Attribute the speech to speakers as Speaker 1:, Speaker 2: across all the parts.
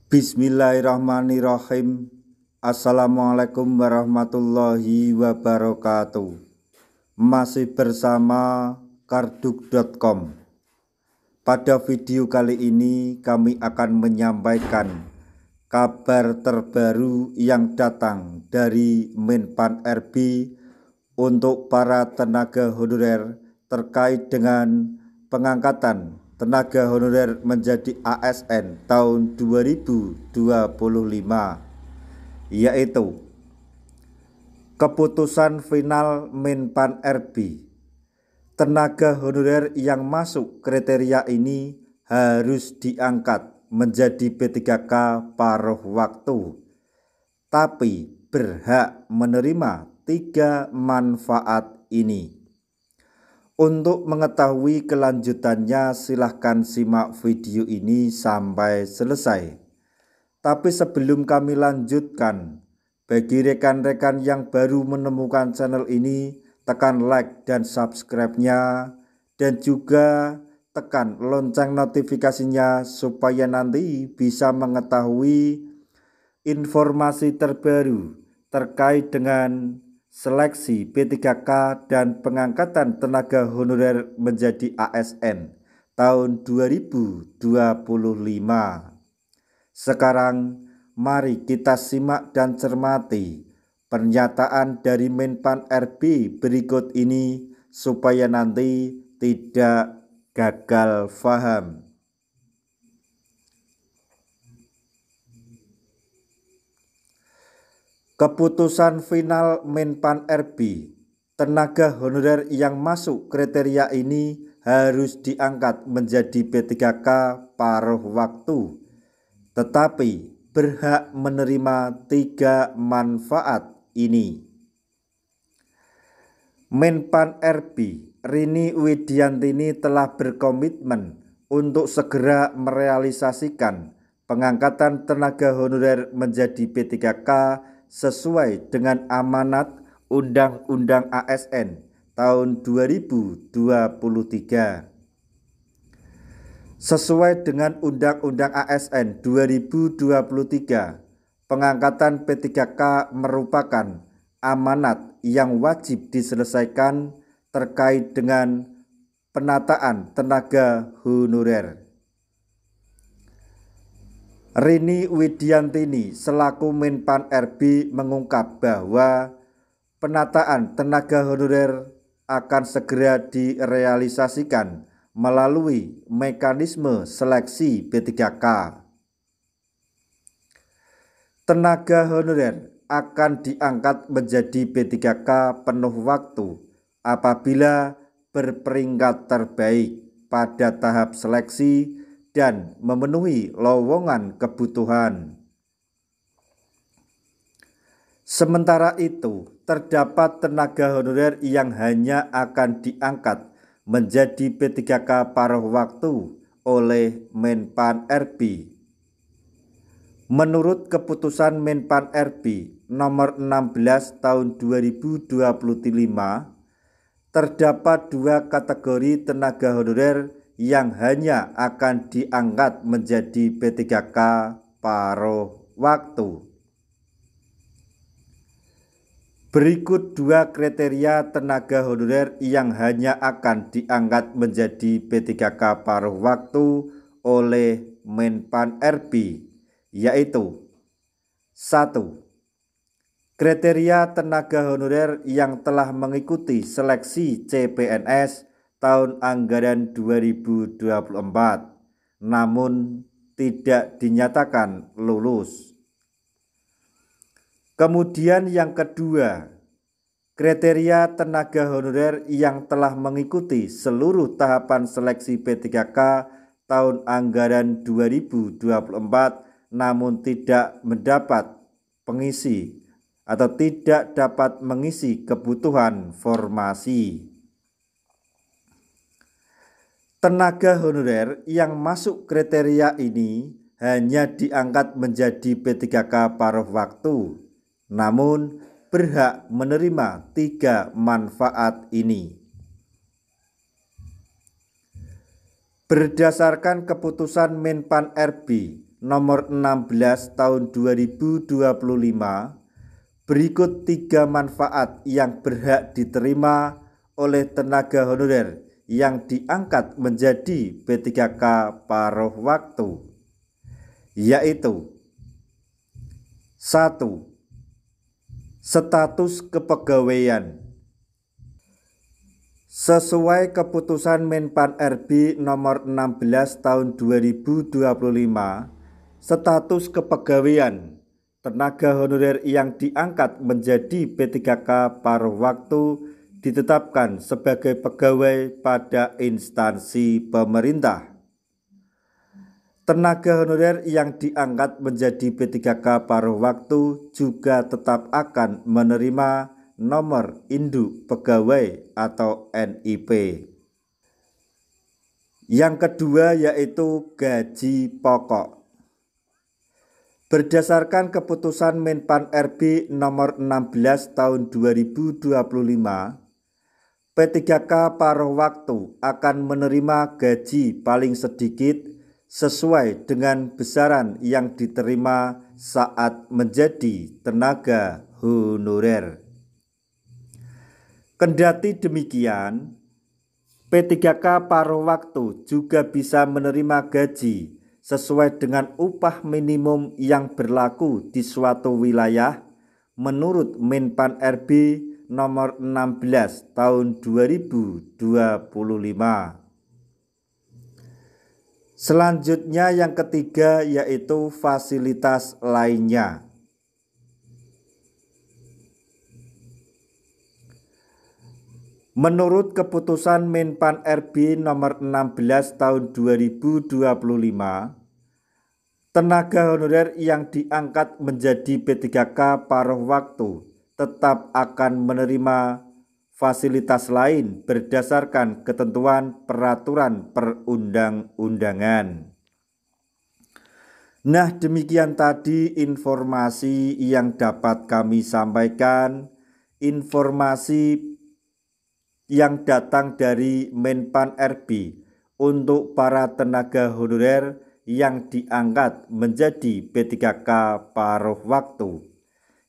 Speaker 1: Bismillahirrahmanirrahim. Assalamualaikum warahmatullahi wabarakatuh. Masih bersama karduk.com. Pada video kali ini kami akan menyampaikan kabar terbaru yang datang dari Menpan RB untuk para tenaga honorer terkait dengan pengangkatan tenaga honorer menjadi ASN tahun 2025, yaitu keputusan final Menpan RB. Tenaga honorer yang masuk kriteria ini harus diangkat menjadi P3K paruh waktu, tapi berhak menerima 3 manfaat ini. Untuk mengetahui kelanjutannya, silahkan simak video ini sampai selesai. Tapi sebelum kami lanjutkan, bagi rekan-rekan yang baru menemukan channel ini, tekan like dan subscribe-nya, dan juga tekan lonceng notifikasinya supaya nanti bisa mengetahui informasi terbaru terkait dengan seleksi P3K dan pengangkatan tenaga honorer menjadi ASN tahun 2025. Sekarang mari kita simak dan cermati pernyataan dari Menpan RB berikut ini supaya nanti tidak gagal paham. Keputusan final Menpan RB, tenaga honorer yang masuk kriteria ini harus diangkat menjadi P3K paruh waktu, tetapi berhak menerima 3 manfaat ini. Menpan RB Rini Widiantini telah berkomitmen untuk segera merealisasikan pengangkatan tenaga honorer menjadi P3K sesuai dengan amanat Undang-Undang ASN tahun 2023. Sesuai dengan Undang-Undang ASN 2023, pengangkatan P3K merupakan amanat yang wajib diselesaikan terkait dengan penataan tenaga honorer. Rini Widiantini selaku Menpan RB mengungkap bahwa penataan tenaga honorer akan segera direalisasikan melalui mekanisme seleksi P3K. Tenaga honorer akan diangkat menjadi P3K penuh waktu apabila berperingkat terbaik pada tahap seleksi dan memenuhi lowongan kebutuhan. Sementara itu, terdapat tenaga honorer yang hanya akan diangkat menjadi P3K paruh waktu oleh Menpan RB. Menurut keputusan Menpan RB nomor 16 tahun 2025, terdapat 2 kategori tenaga honorer yang hanya akan diangkat menjadi P3K paruh waktu. Berikut 2 kriteria tenaga honorer yang hanya akan diangkat menjadi P3K paruh waktu oleh Menpan RB, yaitu 1. Kriteria tenaga honorer yang telah mengikuti seleksi CPNS tahun anggaran 2024 namun tidak dinyatakan lulus. Kemudian yang kedua, kriteria tenaga honorer yang telah mengikuti seluruh tahapan seleksi P3K tahun anggaran 2024 namun tidak mendapat pengisi atau tidak dapat mengisi kebutuhan formasi. Tenaga honorer yang masuk kriteria ini hanya diangkat menjadi P3K paruh waktu, namun berhak menerima 3 manfaat ini. Berdasarkan keputusan Menpan RB nomor 16 tahun 2025, berikut 3 manfaat yang berhak diterima oleh tenaga honorer yang diangkat menjadi P3K paruh waktu, yaitu 1. Status kepegawaian. Sesuai keputusan Menpan RB nomor 16 tahun 2025, status kepegawaian tenaga honorer yang diangkat menjadi P3K paruh waktu ditetapkan sebagai pegawai pada instansi pemerintah. Tenaga honorer yang diangkat menjadi P3K paruh waktu juga tetap akan menerima nomor induk pegawai atau NIP. Yang kedua yaitu gaji pokok. Berdasarkan keputusan Menpan RB nomor 16 tahun 2025, P3K paruh waktu akan menerima gaji paling sedikit sesuai dengan besaran yang diterima saat menjadi tenaga honorer. Kendati demikian, P3K paruh waktu juga bisa menerima gaji sesuai dengan upah minimum yang berlaku di suatu wilayah menurut Menpan RB nomor 16 tahun 2025. Selanjutnya yang ketiga yaitu fasilitas lainnya. Menurut keputusan Menpan RB nomor 16 tahun 2025, tenaga honorer yang diangkat menjadi P3K paruh waktu tetap akan menerima fasilitas lain berdasarkan ketentuan peraturan perundang-undangan. Nah, demikian tadi informasi yang dapat kami sampaikan, informasi yang datang dari Menpan RB untuk para tenaga honorer yang diangkat menjadi P3K paruh waktu,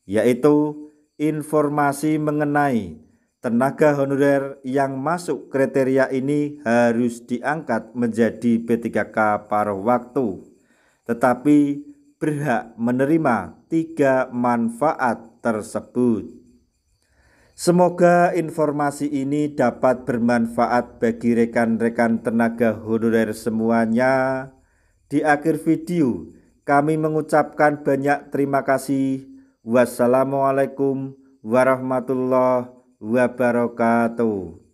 Speaker 1: yaitu informasi mengenai tenaga honorer yang masuk kriteria ini harus diangkat menjadi P3K paruh waktu, tetapi berhak menerima 3 manfaat tersebut. Semoga informasi ini dapat bermanfaat bagi rekan-rekan tenaga honorer semuanya. Di akhir video, kami mengucapkan banyak terima kasih. Wassalamualaikum warahmatullahi wabarakatuh.